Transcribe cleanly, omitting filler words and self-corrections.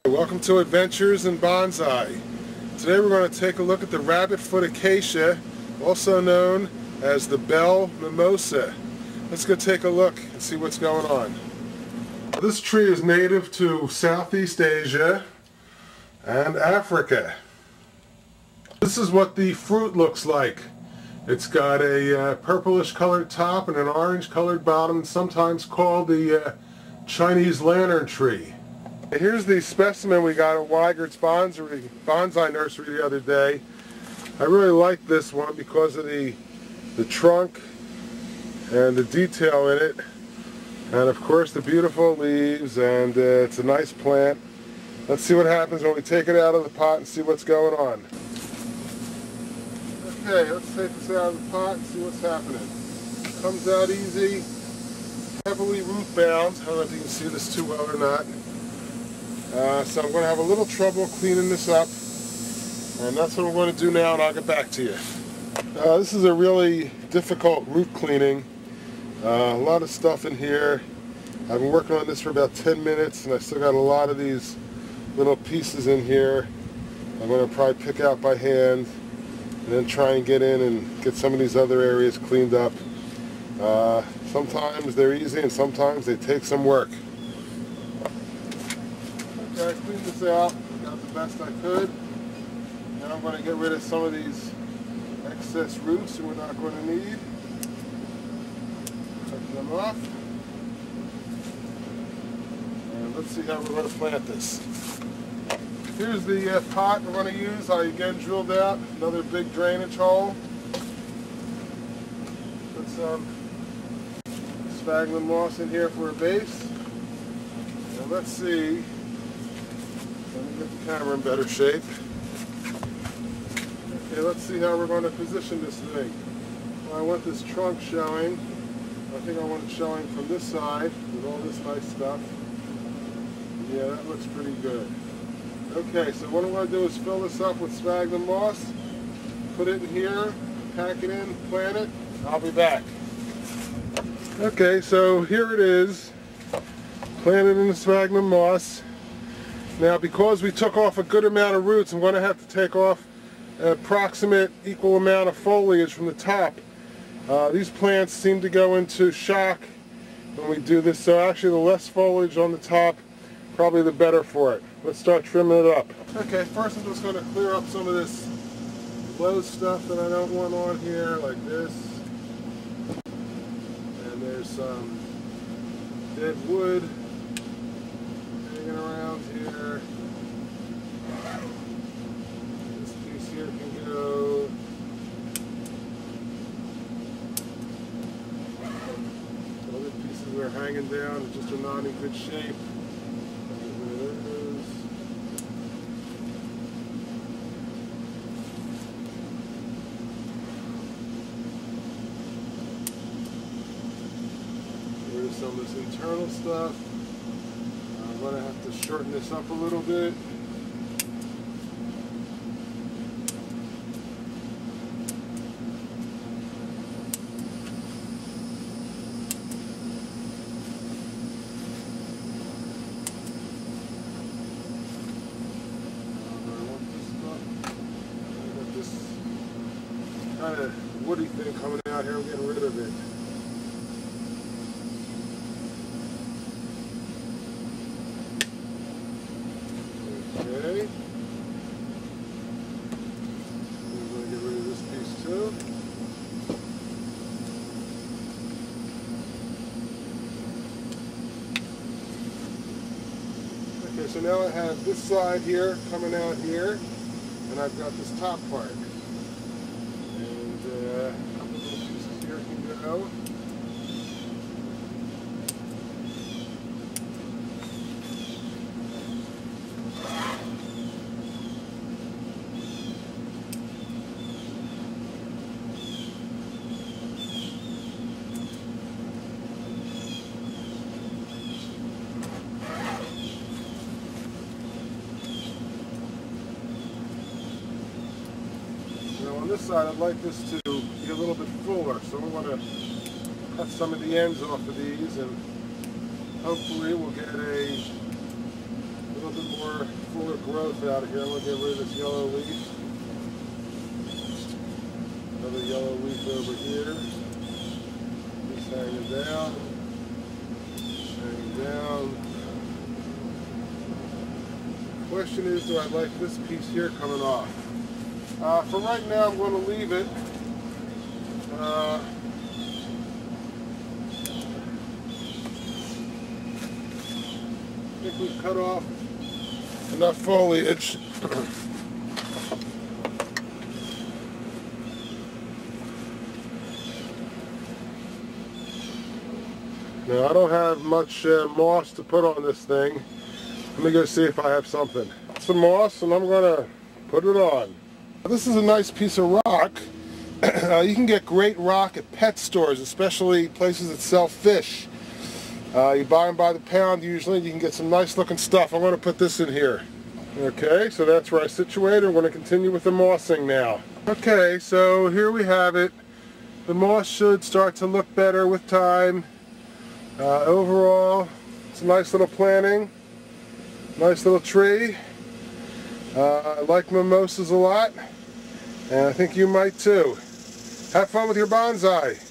Welcome to Adventures in Bonsai. Today we're going to take a look at the rabbit-foot acacia, also known as the bell mimosa. Let's go take a look and see what's going on. This tree is native to Southeast Asia and Africa. This is what the fruit looks like. It's got a purplish colored top and an orange colored bottom, sometimes called the Chinese lantern tree. Here's the specimen we got at Weigert's Bonsai Nursery the other day. I really like this one because of the trunk and the detail in it, and of course the beautiful leaves, and it's a nice plant. Let's see what happens when we take it out of the pot and see what's going on. Okay, let's take this out of the pot and see what's happening. Comes out easy, heavily root bound. I don't know if you can see this too well or not. So I'm going to have a little trouble cleaning this up, and that's what I'm going to do now, and I'll get back to you. This is a really difficult root cleaning. A lot of stuff in here. I've been working on this for about 10 minutes, and I still got a lot of these little pieces in here. I'm going to probably pick out by hand and then try and get in and get some of these other areas cleaned up. Sometimes they're easy and sometimes they take some work. Okay, I cleaned this out, got the best I could. Now I'm going to get rid of some of these excess roots that we're not going to need. Cut them off. And let's see how we're going to plant this. Here's the pot we're going to use. I again drilled out another big drainage hole. Put some sphagnum moss in here for a base. And let's see. Let me get the camera in better shape. Okay, let's see how we're going to position this thing. Well, I want this trunk showing. I think I want it showing from this side with all this nice stuff. Yeah, that looks pretty good. Okay, so what I'm going to do is fill this up with sphagnum moss, put it in here, pack it in, plant it. I'll be back. Okay, so here it is, planted in the sphagnum moss. Now, because we took off a good amount of roots, I'm going to have to take off an approximate equal amount of foliage from the top. These plants seem to go into shock when we do this, so actually the less foliage on the top, probably the better for it. Let's start trimming it up. Okay, first I'm just going to clear up some of this low stuff that I don't want on here, like this. And there's some dead wood hanging around here. This piece here can go. Other pieces are hanging down and just are not in good shape. Some of this internal stuff. I'm going to have to shorten this up a little bit. I got this kind of woody thing coming out here. I'm getting rid of it. Okay. I'm going to get rid of this piece too. Okay, so now I have this side here coming out here, and I've got this top part. And a couple of little pieces here can go. On this side, I'd like this to be a little bit fuller, so we want to cut some of the ends off of these, and hopefully we'll get a little bit more mimosa out of here. I'm going to get rid of this yellow leaf. Another yellow leaf over here. Just hanging down. Hanging down. The question is, do I like this piece here coming off? For right now, I'm going to leave it. I think we've cut off enough foliage. Now I don't have much moss to put on this thing. Let me go see if I have something. Some moss, and I'm going to put it on. This is a nice piece of rock. You can get great rock at pet stores, especially places that sell fish. You buy them by the pound usually, and you can get some nice looking stuff. I'm going to put this in here. Okay, so that's where I situate it. We're going to continue with the mossing now. Okay, so here we have it. The moss should start to look better with time. Overall, it's a nice little planting. Nice little tree. I like mimosas a lot, and I think you might too. Have fun with your bonsai.